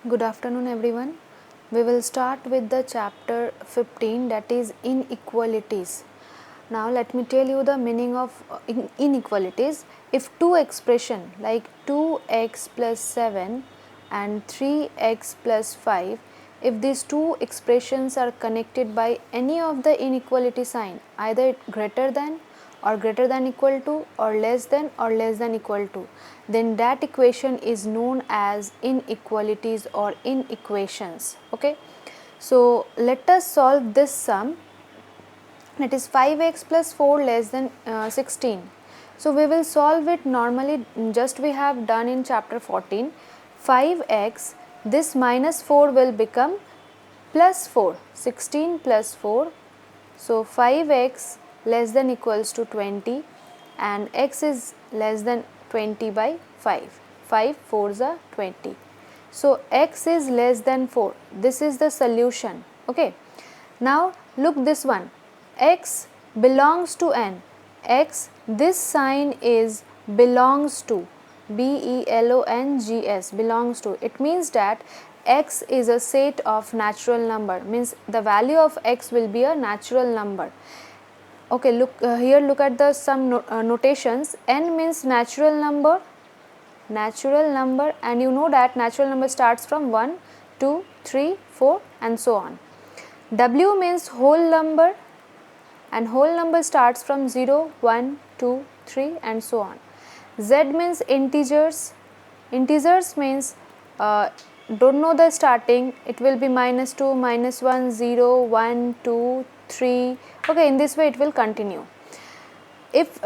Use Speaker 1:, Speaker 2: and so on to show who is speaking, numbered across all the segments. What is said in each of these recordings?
Speaker 1: Good afternoon everyone. We will start with the chapter 15, that is inequalities. Now let me tell you the meaning of inequalities. If two expression like 2x plus 7 and 3x plus 5, if these two expressions are connected by any of the inequality sign, either greater than or greater than equal to or less than equal to, then that equation is known as inequalities or inequations. Okay, so let us solve this sum, that is 5x plus 4 less than 16. So we will solve it normally, just we have done in chapter 14. 5x, this minus 4 will become plus 4, 16 plus 4. So 5x less than equals to 20 and x is less than 20 by 5. 5 4s are 20. So x is less than 4. This is the solution. Okay. Now look this one. X belongs to n. X, this sign is belongs to, belongs, belongs to. It means that x is a set of natural number, means the value of x will be a natural number. Okay, look here, look at the some notations. N means natural number, and you know that natural number starts from 1, 2, 3, 4 and so on. W means whole number, and whole number starts from 0, 1, 2, 3 and so on. Z means integers. Integers means don't know the starting, it will be minus 2, minus 1, 0, 1, 2, 3. Okay, in this way it will continue. If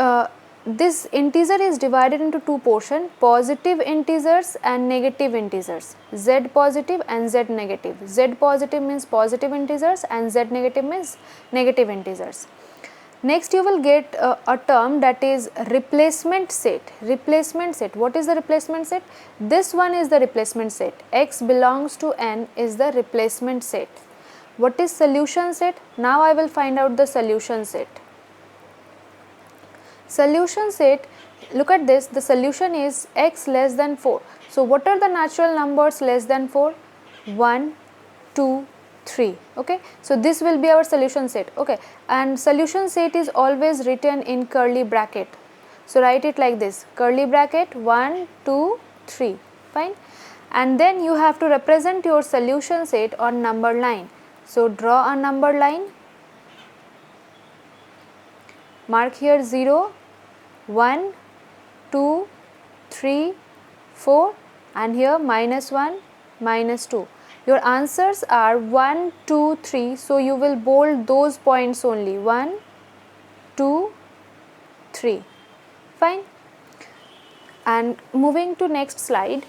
Speaker 1: this integer is divided into two portions, positive integers and negative integers, z positive and z negative. Z positive means positive integers and z negative means negative integers. Next you will get a term, that is replacement set. Replacement set. What is the replacement set? This one is the replacement set. X belongs to n is the replacement set. What is solution set? Now I will find out the solution set. Solution set, look at this, the solution is x less than 4. So what are the natural numbers less than 4? 1, 2, 3. Okay, so this will be our solution set. Okay, and solution set is always written in curly bracket. So write it like this, curly bracket 1, 2, 3. Fine. And then you have to represent your solution set on number line. So draw a number line. Mark here 0, 1, 2, 3, 4 and here minus 1, minus 2. Your answers are 1, 2, 3. So you will bold those points only, 1, 2, 3. Fine. And moving to next slide,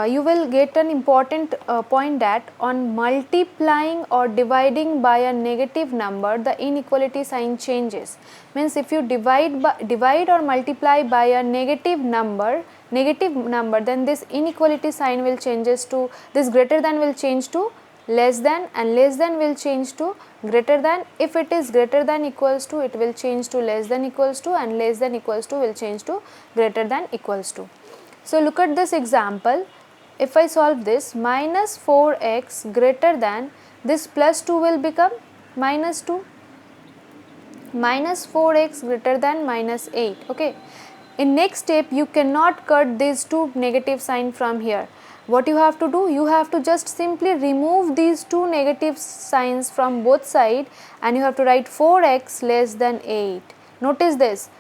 Speaker 1: you will get an important point, that on multiplying or dividing by a negative number, the inequality sign changes. Means if you divide or multiply by a negative number, then this inequality sign will changes to, this greater than will change to less than, and less than will change to greater than. If it is greater than equals to, it will change to less than equals to, and less than equals to will change to greater than equals to. So look at this example. If I solve this, minus 4x greater than, this plus 2 will become minus 2. Minus 4x greater than minus 8. Okay. In next step, you cannot cut these two negative sign from here. What you have to do? You have to just simply remove these two negative signs from both sides, and you have to write 4x less than 8. Notice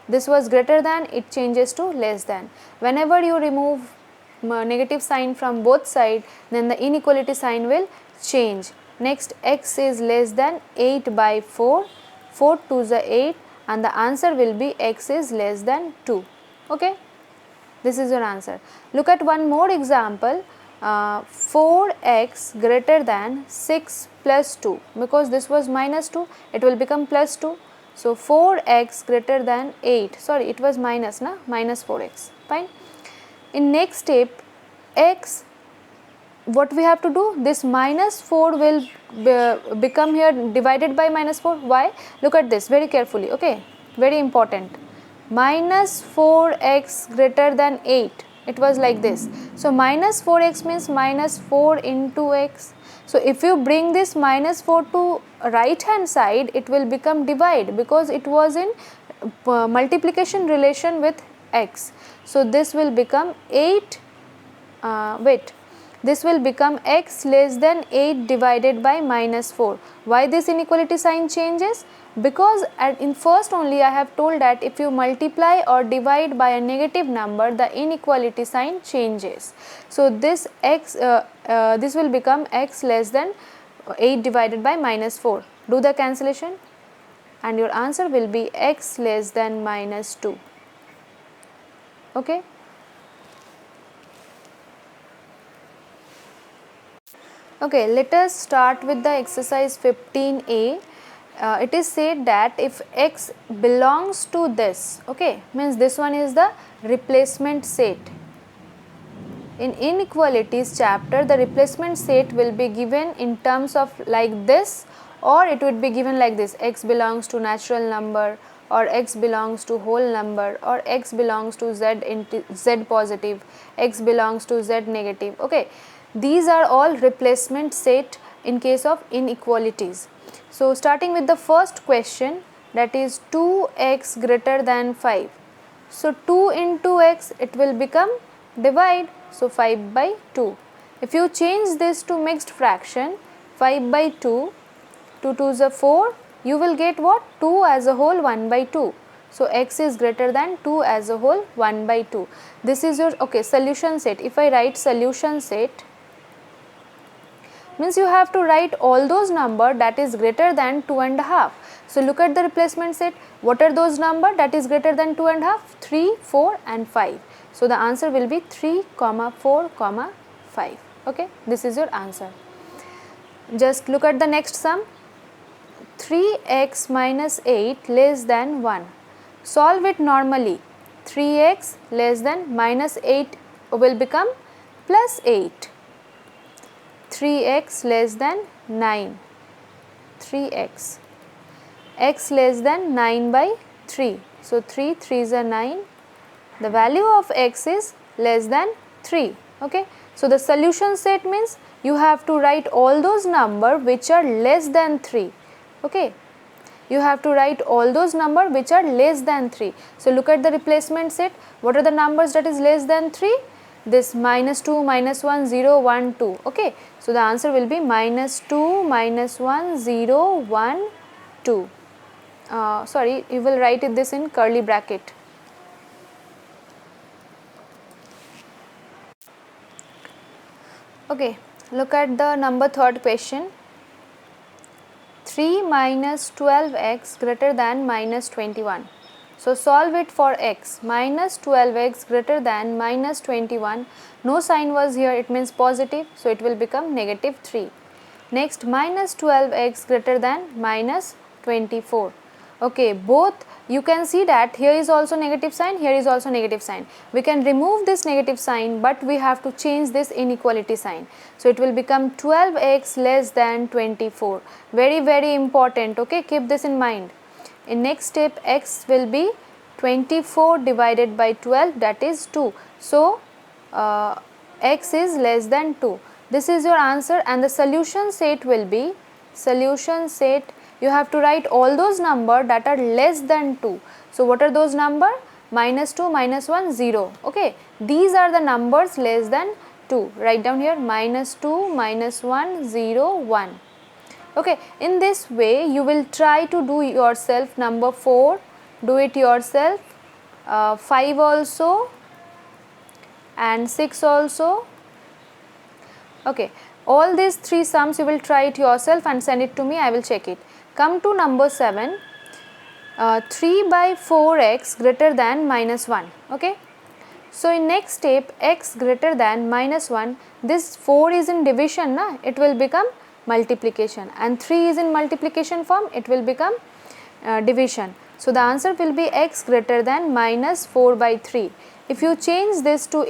Speaker 1: this was greater than, it changes to less than. Whenever you remove negative sign from both sides, then the inequality sign will change. Next, x is less than 8 by 4, 4 to the 8, and the answer will be x is less than 2. Okay, this is your answer. Look at one more example. 4x greater than 6 plus 2, because this was minus 2, it will become plus 2. So 4x greater than 8, sorry, it was minus, minus 4x. Fine. In next step, x, what we have to do? This minus 4 will become here divided by minus 4. Why? Look at this very carefully. Okay, very important. Minus 4x greater than 8. it was like this. So minus 4x means minus 4 into x. So if you bring this minus 4 to right hand side, it will become divide because it was in multiplication relation with x. So this will become 8, this will become x less than 8 divided by minus 4. Why this inequality sign changes? Because in first only I have told that if you multiply or divide by a negative number, the inequality sign changes. So this x, this will become x less than 8 divided by minus 4. Do the cancellation and your answer will be x less than minus 2. Okay. Okay, let us start with the exercise 15a. It is said that if x belongs to this, okay, means this one is the replacement set. In inequalities chapter, the replacement set will be given in terms of like this, or it would be given like this: x belongs to natural number, or x belongs to whole number, or x belongs to z positive, x belongs to z negative. Okay, these are all replacement set in case of inequalities. So starting with the first question, that is 2x greater than 5. So 2 into x, it will become divide, so 5 by 2. If you change this to mixed fraction, 5 by 2, 2 2s are 4, you will get what? 2 as a whole 1 by 2. So x is greater than 2 as a whole 1 by 2. This is your, okay, solution set. If I write solution set, means you have to write all those number that is greater than 2.5. So look at the replacement set. What are those number that is greater than 2.5? 3, 4 and 5. So the answer will be 3, 4, 5. Okay, this is your answer. Just look at the next sum. 3x minus 8 less than 1. Solve it normally. 3x less than minus 8 will become plus 8. 3x less than 9, 3x, x less than 9 by 3. So 3 3s are 9. The value of x is less than 3. Okay. So the solution set means you have to write all those number which are less than 3. Okay. You have to write all those number which are less than 3. So look at the replacement set. What are the numbers that is less than 3? This minus 2, minus 1, 0, 1, 2. Okay. So the answer will be minus 2, minus 1, 0, 1, 2. Sorry, you will write this in curly bracket. Okay, look at the number third question. 3 minus 12x greater than minus 21. So solve it for x. Minus 12x greater than minus 21. No sign was here, it means positive. So it will become negative 3. Next, minus 12x greater than minus 24. Okay, both you can see that here is also negative sign, here is also negative sign. We can remove this negative sign, but we have to change this inequality sign. So it will become 12x less than 24. Very, very important. Okay, keep this in mind. In next step, x will be 24 divided by 12, that is 2. So x is less than 2. This is your answer, and the solution set will be, solution set, you have to write all those number that are less than 2. So what are those number? Minus 2, minus 1, 0. Okay, these are the numbers less than 2. Write down here minus 2, minus 1, 0, 1. Okay, in this way you will try to do yourself number 4, do it yourself, 5 also and 6 also. Okay, all these 3 sums you will try it yourself and send it to me, I will check it. Come to number 7, 3 by 4x greater than minus 1. Okay, so in next step, x greater than minus 1, this 4 is in division, na? It will become multiplication, and 3 is in multiplication form, it will become division. So the answer will be x greater than minus 4 by 3. If you change this to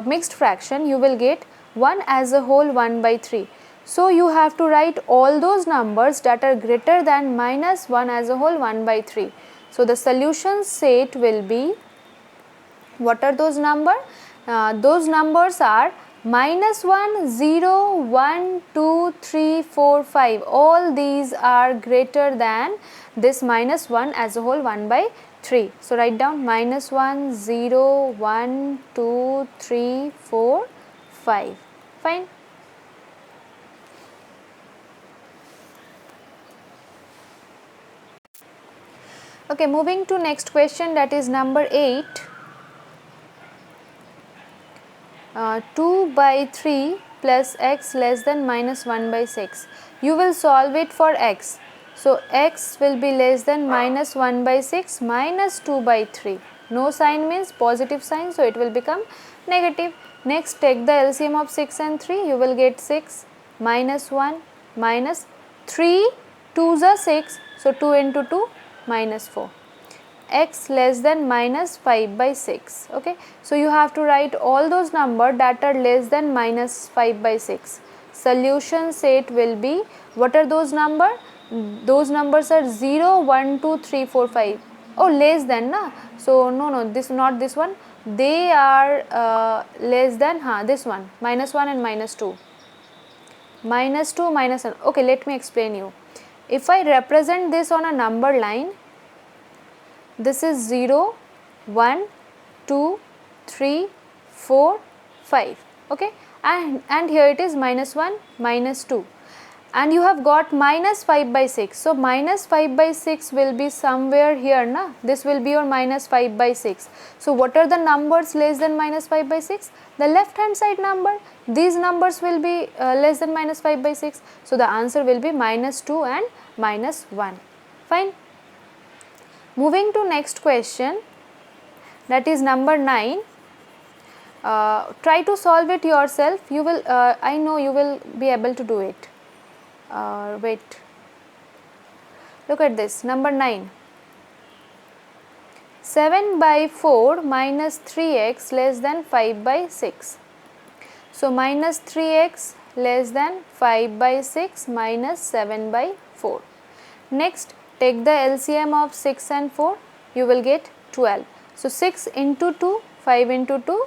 Speaker 1: mixed fraction, you will get 1 as a whole 1 by 3. So you have to write all those numbers that are greater than minus 1 as a whole 1 by 3. So the solution set will be, what are those numbers? those numbers are -1, 0, 1, 2, 3, 4, 5. All these are greater than this -1 as a whole 1 by 3. So write down -1, 0, 1, 2, 3, 4, 5. Fine. Okay, moving to next question, that is number 8. 2 by 3 plus x less than -1 by 6. You will solve it for x. So x will be less than -1 by 6 minus 2 by 3. No sign means positive sign, so it will become negative. Next, take the LCM of 6 and 3. You will get 6 minus 1 minus 3 2s are 6. So 2 into 2 minus 4. X less than -5 by 6. Okay, so you have to write all those numbers that are less than -5 by 6. Solution set will be, what are those numbers? Those numbers are 0, 1, 2, 3, 4, 5. Oh, less than, na? So no, this not this one. They are less than this one, -1 and -2. -2, -1. Okay, let me explain you. If I represent this on a number line, this is 0, 1, 2, 3, 4, 5. Okay, and here it is -1, -2, and you have got -5 by 6. So -5 by 6 will be somewhere here, na? This will be your -5 by 6. So what are the numbers less than -5 by 6? The left hand side number. These numbers will be less than -5 by 6. So the answer will be -2 and -1. Fine. Moving to next question, that is number 9. Try to solve it yourself. You will, I know you will be able to do it. Wait. Look at this. Number 9. 7 by 4 minus 3x less than 5 by 6. So minus 3x less than 5 by 6 minus 7 by 4. Next, take the LCM of 6 and 4, you will get 12. So 6 into 2, 5 into 2,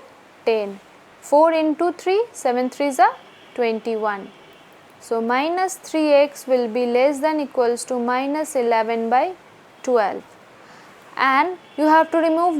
Speaker 1: 10. 4 into 3, 7 3s are 21. So minus 3x will be less than equals to minus 11 by 12. And you have to remove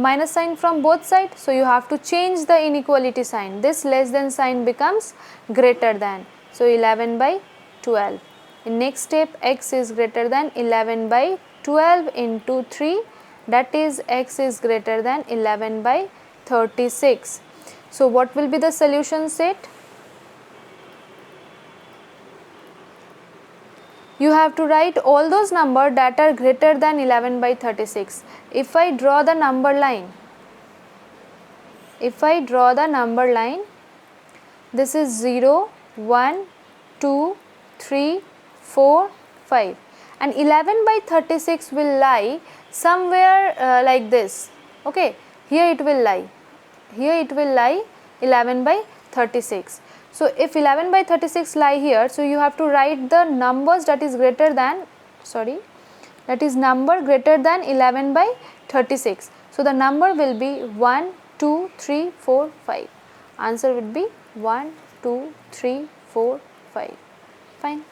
Speaker 1: minus sign from both sides. So you have to change the inequality sign. This less than sign becomes greater than. So 11 by 12. In next step, x is greater than 11 by 12 into 3, that is x is greater than 11 by 36. So what will be the solution set? You have to write all those numbers that are greater than 11 by 36. If I draw the number line, this is 0, 1, 2, 3, 4, 5, and 11 by 36 will lie somewhere like this. Okay, here it will lie 11 by 36. So if 11 by 36 lie here, so you have to write the numbers that is greater than, number greater than 11 by 36. So the number will be 1, 2, 3, 4, 5. Answer would be 1, 2, 3, 4, 5. Fine.